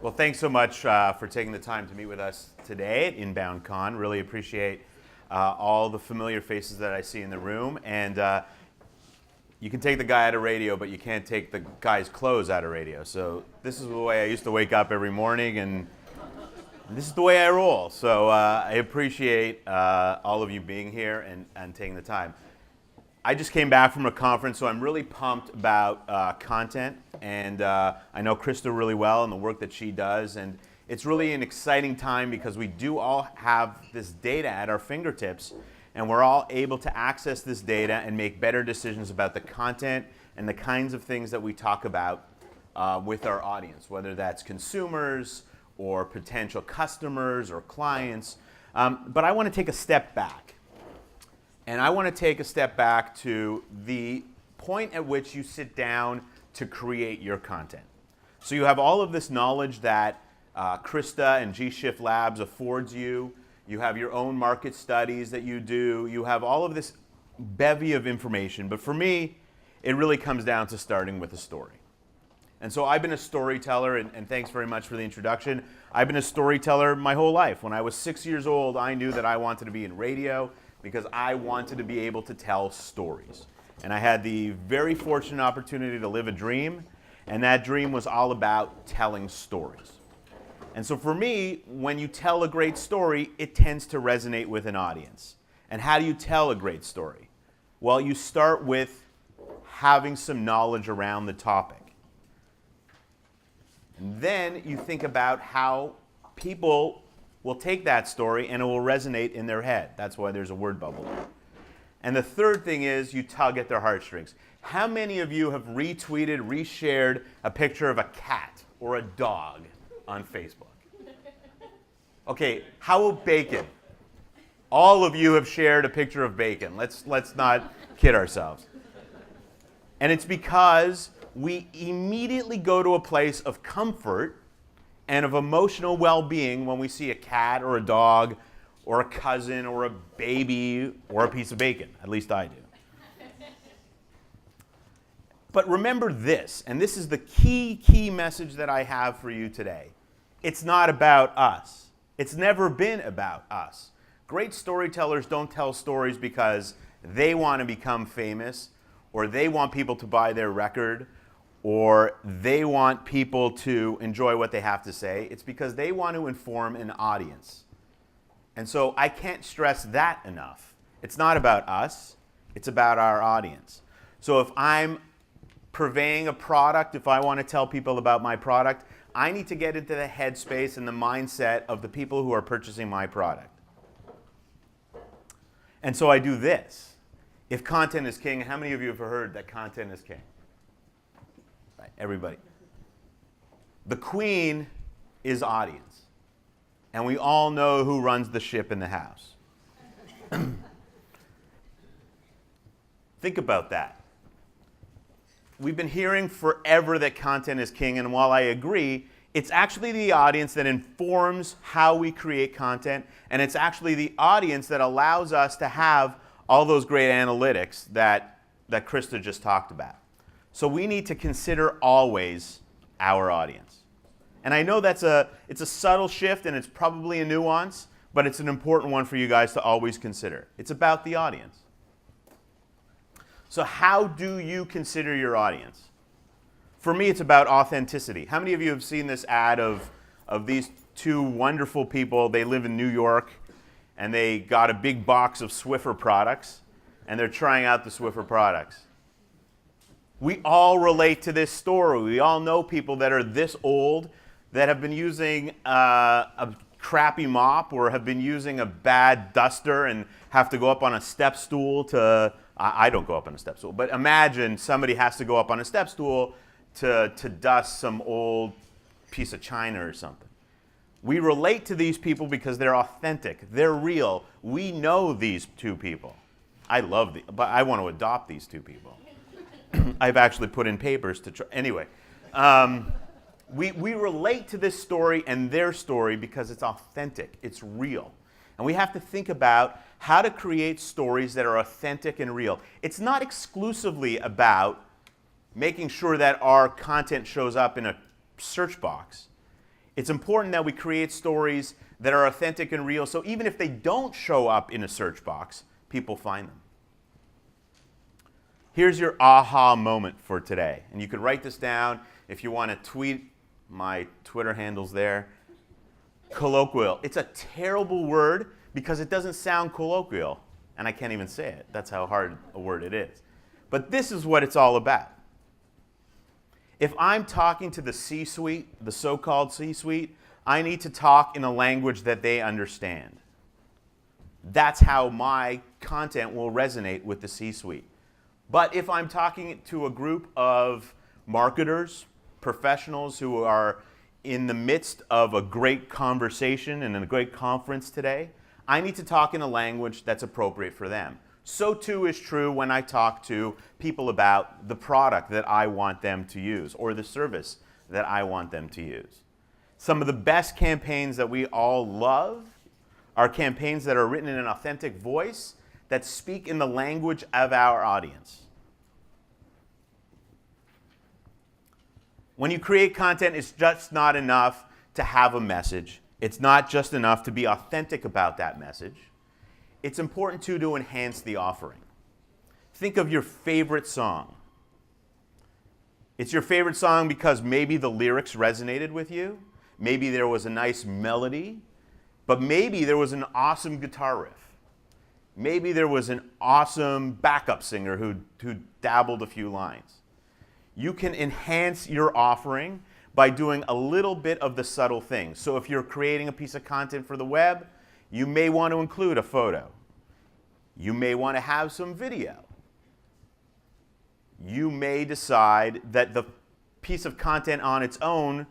Well, thanks so much for taking the time to meet with us today at InboundCon. Really appreciate all the familiar faces that I see in the room. And you can take the guy out of radio, but you can't take the guy's clothes out of radio. So this is the way I used to wake up every morning, and this is the way I roll. So I appreciate all of you being here and taking the time. I just came back from a conference, so I'm really pumped about content. And I know Krista really well and the work that she does. And it's really an exciting time because we do all have this data at our fingertips. And we're all able to access this data and make better decisions about the content and the kinds of things that we talk about with our audience, whether that's consumers or potential customers or clients. But I want to take a step back. And I want to take a step back to the point at which you sit down to create your content. So you have all of this knowledge that Krista and G-Shift Labs affords you. You have your own market studies that you do. You have all of this bevy of information. But for me, it really comes down to starting with a story. And so I've been a storyteller, and thanks very much for the introduction. I've been a storyteller my whole life. When I was 6 years old, I knew that I wanted to be in radio because I wanted to be able to tell stories. And I had the very fortunate opportunity to live a dream, and that dream was all about telling stories. And so for me, when you tell a great story, it tends to resonate with an audience. And how do you tell a great story? Well, you start with having some knowledge around the topic. And then you think about how people will take that story and it will resonate in their head. That's why there's a word bubble there. And the third thing is you tug at their heartstrings. How many of you have retweeted, reshared a picture of a cat or a dog on Facebook? Okay, how about bacon? All of you have shared a picture of bacon. Let's not kid ourselves. And it's because we immediately go to a place of comfort and of emotional well-being when we see a cat or a dog or a cousin or a baby or a piece of bacon. At least I do. But remember this, and this is the key message that I have for you today. It's not about us. It's never been about us. Great storytellers don't tell stories because they want to become famous, or they want people to buy their record, or they want people to enjoy what they have to say. It's because they want to inform an audience. And so I can't stress that enough. It's not about us, it's about our audience. So if I'm purveying a product, if I want to tell people about my product, I need to get into the headspace and the mindset of the people who are purchasing my product. And so I do this. If content is king, how many of you have heard that content is king? Right, everybody. The queen is audience. And we all know who runs the ship in the house. Think about that. We've been hearing forever that content is king, and while I agree, it's actually the audience that informs how we create content, and it's actually the audience that allows us to have all those great analytics that Krista just talked about. So we need to consider always our audience. And I know it's a subtle shift and it's probably a nuance, but it's an important one for you guys to always consider. It's about the audience. So how do you consider your audience? For me, it's about authenticity. How many of you have seen this ad of these two wonderful people? They live in New York, and they got a big box of Swiffer products, and they're trying out the Swiffer products. We all relate to this story. We all know people that are this old that have been using a crappy mop or have been using a bad duster and have to go up on a step stool to... I don't go up on a step stool, but imagine somebody has to go up on a step stool to dust some old piece of china or something. We relate to these people because they're authentic, they're real. We know these two people. But I want to adopt these two people. I've actually put in papers to try. Anyway, we relate to this story and their story because it's authentic, it's real. And we have to think about how to create stories that are authentic and real. It's not exclusively about making sure that our content shows up in a search box. It's important that we create stories that are authentic and real, so even if they don't show up in a search box, people find them. Here's your aha moment for today. And you could write this down if you want to tweet. My Twitter handle's there. Colloquial. It's a terrible word because it doesn't sound colloquial. And I can't even say it. That's how hard a word it is. But this is what it's all about. If I'm talking to the C-suite, the so-called C-suite, I need to talk in a language that they understand. That's how my content will resonate with the C-suite. But if I'm talking to a group of marketers, professionals who are in the midst of a great conversation and a great conference today, I need to talk in a language that's appropriate for them. So too is true when I talk to people about the product that I want them to use or the service that I want them to use. Some of the best campaigns that we all love are campaigns that are written in an authentic voice that speak in the language of our audience. When you create content, it's just not enough to have a message. It's not just enough to be authentic about that message. It's important too to enhance the offering. Think of your favorite song. It's your favorite song because maybe the lyrics resonated with you. Maybe there was a nice melody. But maybe there was an awesome guitar riff. Maybe there was an awesome backup singer who dabbled a few lines. You can enhance your offering by doing a little bit of the subtle things. So if you're creating a piece of content for the web, you may want to include a photo. You may want to have some video. You may decide that the piece of content on its own,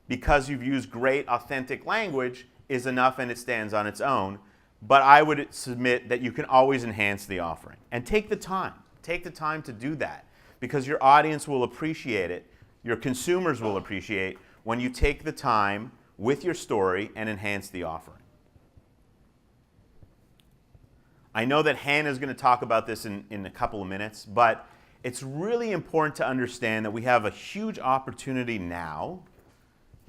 because you've used great authentic language, is enough and it stands on its own. But I would submit that you can always enhance the offering. And take the time. Take the time to do that because your audience will appreciate it. Your consumers will appreciate when you take the time with your story and enhance the offering. I know that Hannah is going to talk about this in a couple of minutes, but it's really important to understand that we have a huge opportunity now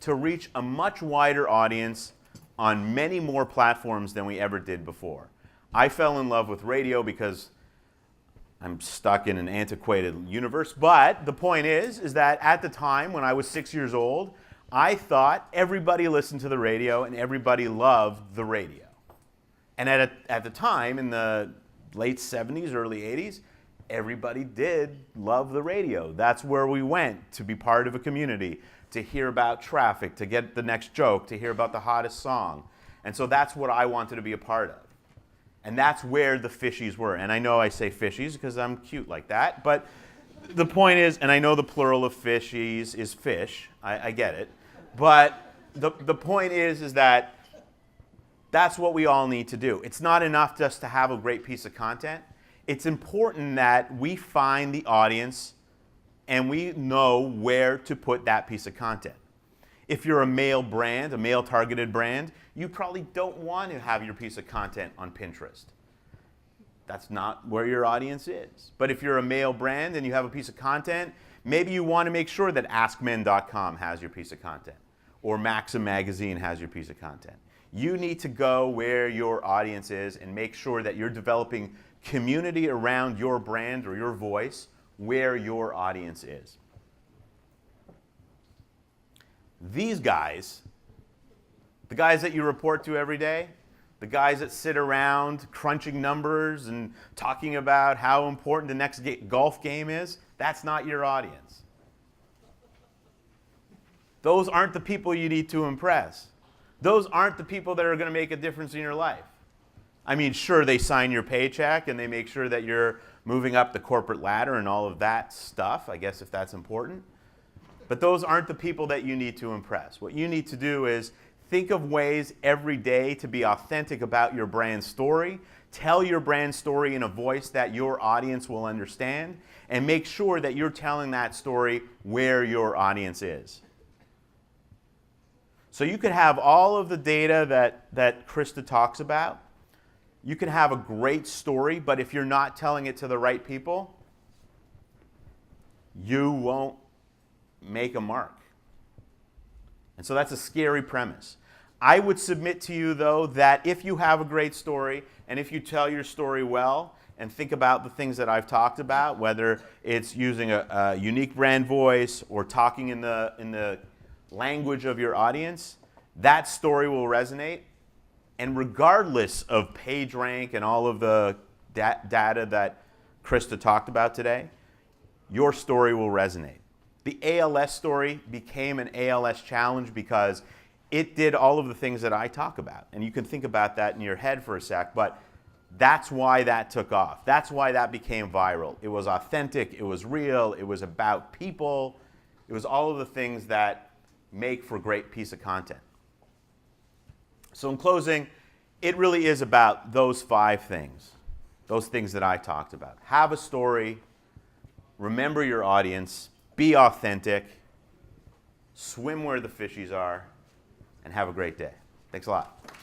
to reach a much wider audience on many more platforms than we ever did before. I fell in love with radio because I'm stuck in an antiquated universe, but the point is that at the time when I was 6 years old, I thought everybody listened to the radio and everybody loved the radio. And at the time, in the late 70s, early 80s, everybody did love the radio. That's where we went to be part of a community, to hear about traffic, to get the next joke, to hear about the hottest song. And so that's what I wanted to be a part of. And that's where the fishies were. And I know I say fishies because I'm cute like that, but the point is, and I know the plural of fishies is fish, I get it, but the point is that that's what we all need to do. It's not enough just to have a great piece of content. It's important that we find the audience and we know where to put that piece of content. If you're a male brand, a male-targeted brand, you probably don't want to have your piece of content on Pinterest. That's not where your audience is. But if you're a male brand and you have a piece of content, maybe you want to make sure that AskMen.com has your piece of content or Maxim Magazine has your piece of content. You need to go where your audience is and make sure that you're developing community around your brand or your voice where your audience is. These guys, the guys that you report to every day, the guys that sit around crunching numbers and talking about how important the next golf game is, that's not your audience. Those aren't the people you need to impress. Those aren't the people that are going to make a difference in your life. I mean, sure, they sign your paycheck and they make sure that you're moving up the corporate ladder and all of that stuff, I guess if that's important. But those aren't the people that you need to impress. What you need to do is think of ways every day to be authentic about your brand story. Tell your brand story in a voice that your audience will understand, and make sure that you're telling that story where your audience is. So you could have all of the data that Krista talks about. You can have a great story, but if you're not telling it to the right people, you won't make a mark. And so that's a scary premise. I would submit to you, though, that if you have a great story and if you tell your story well and think about the things that I've talked about, whether it's using a unique brand voice or talking in the language of your audience, that story will resonate. And regardless of page rank and all of the data that Krista talked about today, your story will resonate. The ALS story became an ALS challenge because it did all of the things that I talk about. And you can think about that in your head for a sec, but that's why that took off. That's why that became viral. It was authentic, it was real, it was about people, it was all of the things that make for a great piece of content. So in closing, it really is about those 5 things, those things that I talked about. Have a story, remember your audience, be authentic, swim where the fishies are, and have a great day. Thanks a lot.